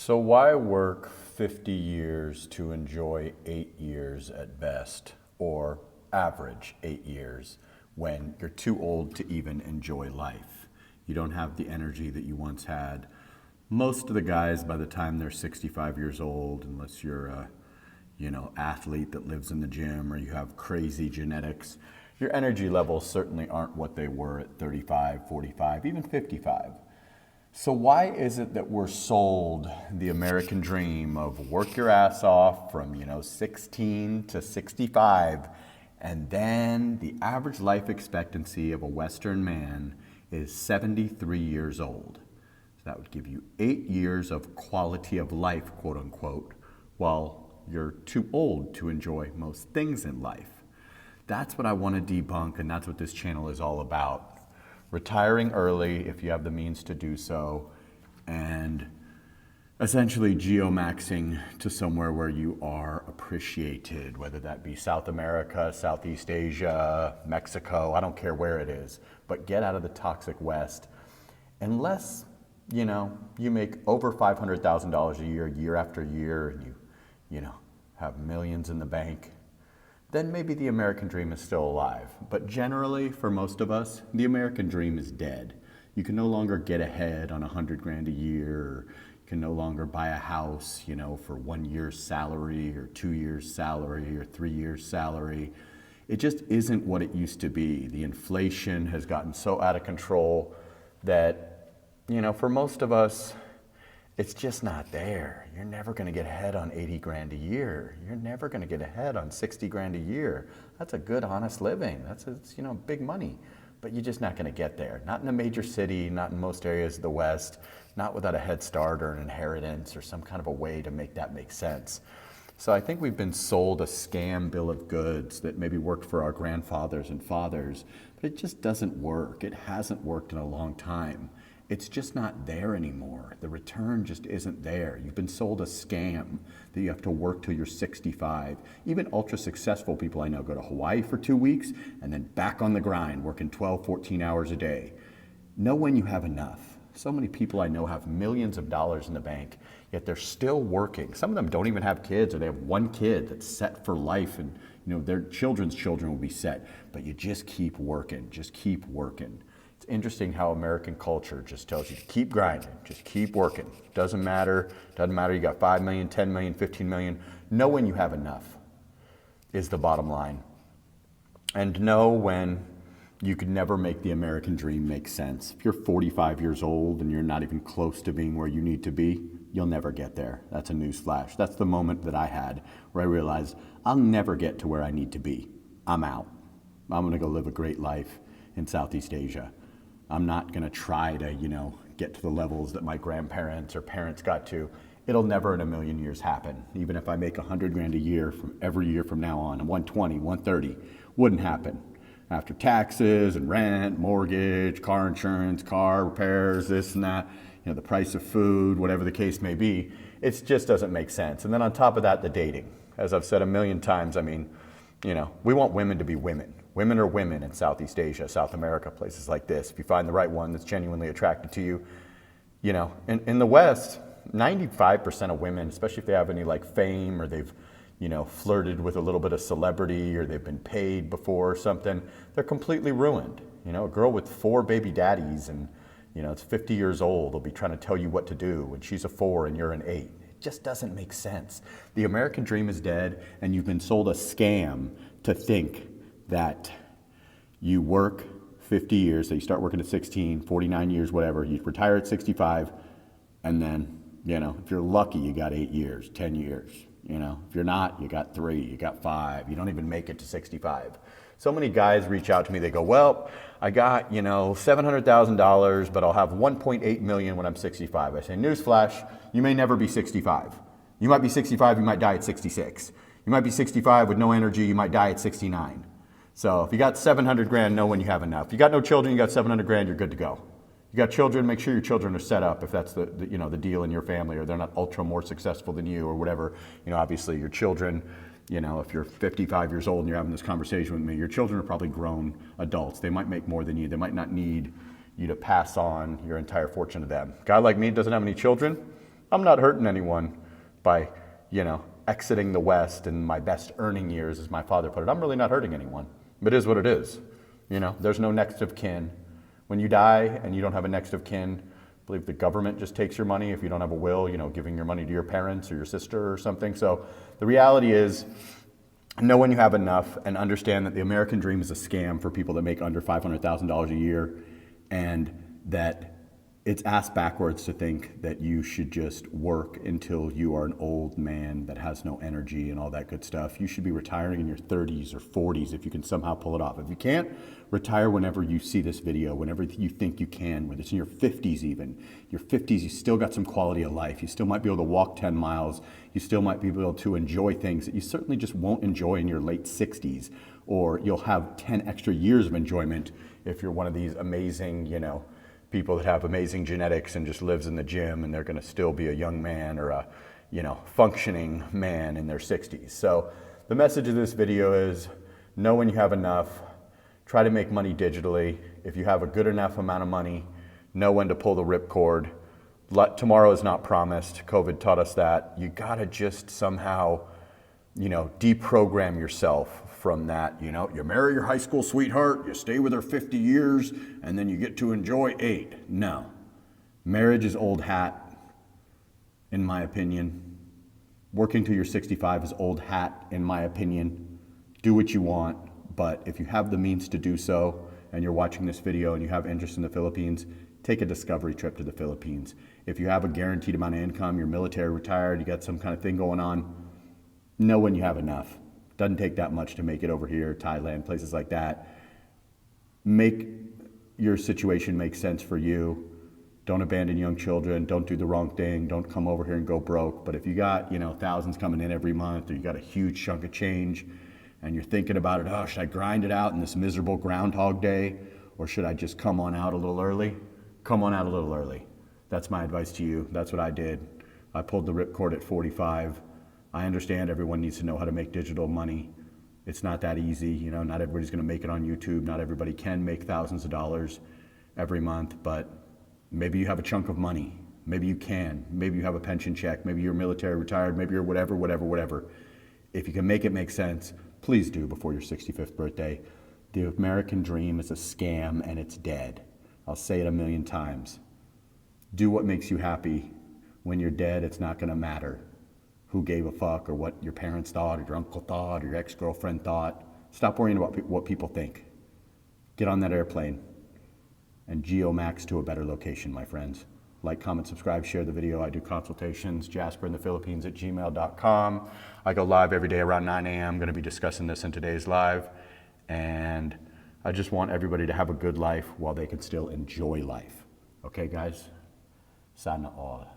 So why work 50 years to enjoy 8 years at best, or average 8 years, when you're too old to even enjoy life? You don't have the energy that you once had. Most of the guys, by the time they're 65 years old, unless you're a athlete that lives in the gym or you have crazy genetics, your energy levels certainly aren't what they were at 35, 45, even 55. So why is it that we're sold the American dream of work your ass off from 16 to 65, and then the average life expectancy of a Western man is 73 years old? So that would give you 8 years of quality of life, quote unquote, while you're too old to enjoy most things in life. That's what I want to debunk, and that's what this channel is all about. Retiring early if you have the means to do so, and essentially geomaxing to somewhere where you are appreciated, whether that be South America, Southeast Asia, Mexico, I don't care where it is, but get out of the toxic West. Unless, you make over $500,000 a year after year, and you have millions in the bank, then maybe the American dream is still alive. But generally, for most of us, the American dream is dead. You can no longer get ahead on $100,000 a year, or you can no longer buy a house, for 1 year's salary, or 2 years' salary, or 3 years' salary. It just isn't what it used to be. The inflation has gotten so out of control that, for most of us, it's just not there. You're never going to get ahead on 80 grand a year. You're never going to get ahead on 60 grand a year. That's a good, honest living. That's big money. But you're just not going to get there. Not in a major city, not in most areas of the West, not without a head start or an inheritance or some kind of a way to make that make sense. So I think we've been sold a scam bill of goods that maybe worked for our grandfathers and fathers, but it just doesn't work. It hasn't worked in a long time. It's just not there anymore. The return just isn't there. You've been sold a scam that you have to work till you're 65. Even ultra successful people I know go to Hawaii for 2 weeks and then back on the grind, working 12, 14 hours a day. Know when you have enough. So many people I know have millions of dollars in the bank, yet they're still working. Some of them don't even have kids, or they have one kid that's set for life, and their children's children will be set. But you just keep working, just keep working. It's interesting how American culture just tells you to keep grinding, just keep working. Doesn't matter you got 5 million, 10 million, 15 million. Know when you have enough is the bottom line. And know when you could never make the American dream make sense. If you're 45 years old and you're not even close to being where you need to be, you'll never get there. That's a news flash. That's the moment that I had where I realized I'll never get to where I need to be. I'm out. I'm going to go live a great life in Southeast Asia. I'm not going to try to, get to the levels that my grandparents or parents got to. It'll never in a million years happen. Even if I make 100 grand a year from every year from now on, 120, 130, wouldn't happen. After taxes and rent, mortgage, car insurance, car repairs, this and that, the price of food, whatever the case may be, it just doesn't make sense. And then on top of that, the dating. As I've said a million times, we want women to be women. Women are women in Southeast Asia, South America, places like this. If you find the right one that's genuinely attracted to you, in the West, 95% of women, especially if they have any fame, or they've, flirted with a little bit of celebrity, or they've been paid before or something, they're completely ruined. A girl with 4 baby daddies and, it's 50 years old, will be trying to tell you what to do when she's a 4 and you're an 8. It just doesn't make sense. The American dream is dead, and you've been sold a scam to think that you work 50 years, so you start working at 16, 49 years, whatever, you retire at 65, and then, if you're lucky, you got 8 years, 10 years. If you're not, you got 3, you got 5, you don't even make it to 65. So many guys reach out to me, they go, well, I got, $700,000, but I'll have 1.8 million when I'm 65. I say, newsflash, you may never be 65. You might be 65, you might die at 66. You might be 65 with no energy, you might die at 69. So if you got 700 grand, know when you have enough. If you got no children, you got 700 grand, you're good to go. You got children, make sure your children are set up if that's the deal in your family, or they're not ultra more successful than you or whatever. Obviously your children, if you're 55 years old and you're having this conversation with me, your children are probably grown adults. They might make more than you. They might not need you to pass on your entire fortune to them. A guy like me doesn't have any children. I'm not hurting anyone by, exiting the West in my best earning years, as my father put it. I'm really not hurting anyone. It is what it is. There's no next of kin. When you die and you don't have a next of kin, I believe the government just takes your money if you don't have a will, giving your money to your parents or your sister or something. So the reality is, know when you have enough and understand that the American dream is a scam for people that make under $500,000 a year, and that it's ass backwards to think that you should just work until you are an old man that has no energy and all that good stuff. You should be retiring in your 30s or 40s if you can somehow pull it off. If you can't, retire whenever you see this video, whenever you think you can, whether it's in your 50s even. Your 50s, you still got some quality of life. You still might be able to walk 10 miles. You still might be able to enjoy things that you certainly just won't enjoy in your late 60s. Or you'll have 10 extra years of enjoyment if you're one of these amazing, people that have amazing genetics and just lives in the gym, and they're going to still be a young man or a, functioning man in their 60s. So the message of this video is, know when you have enough. Try to make money digitally. If you have a good enough amount of money, know when to pull the ripcord. Tomorrow is not promised. COVID taught us that. You got to just somehow, deprogram yourself from that. You marry your high school sweetheart, you stay with her 50 years, and then you get to enjoy 8. No. Marriage is old hat, in my opinion. Working till you're 65 is old hat, in my opinion. Do what you want, but if you have the means to do so, and you're watching this video and you have interest in the Philippines, take a discovery trip to the Philippines. If you have a guaranteed amount of income, you're military retired, you got some kind of thing going on, know when you have enough. Doesn't take that much to make it over here, Thailand, places like that. Make your situation make sense for you. Don't abandon young children. Don't do the wrong thing. Don't come over here and go broke. But if you got, thousands coming in every month, or you got a huge chunk of change, and you're thinking about it, oh, should I grind it out in this miserable Groundhog Day, or should I just come on out a little early? Come on out a little early. That's my advice to you. That's what I did. I pulled the ripcord at 45. I understand everyone needs to know how to make digital money. It's not that easy. Not everybody's going to make it on YouTube. Not everybody can make thousands of dollars every month, but maybe you have a chunk of money. Maybe you can. Maybe you have a pension check. Maybe you're military retired. Maybe you're whatever. If you can make it make sense, please do before your 65th birthday. The American dream is a scam and it's dead. I'll say it 1,000,000 times. Do what makes you happy. When you're dead, it's not going to matter who gave a fuck or what your parents thought or your uncle thought or your ex-girlfriend thought. Stop worrying about what people think. Get on that airplane and geo-max to a better location, my friends. Like, comment, subscribe, share the video. I do consultations, Jasperinthephilippines at gmail.com. I go live every day around 9 a.m. I'm going to be discussing this in today's live. And I just want everybody to have a good life while they can still enjoy life. Okay, guys? Sana all.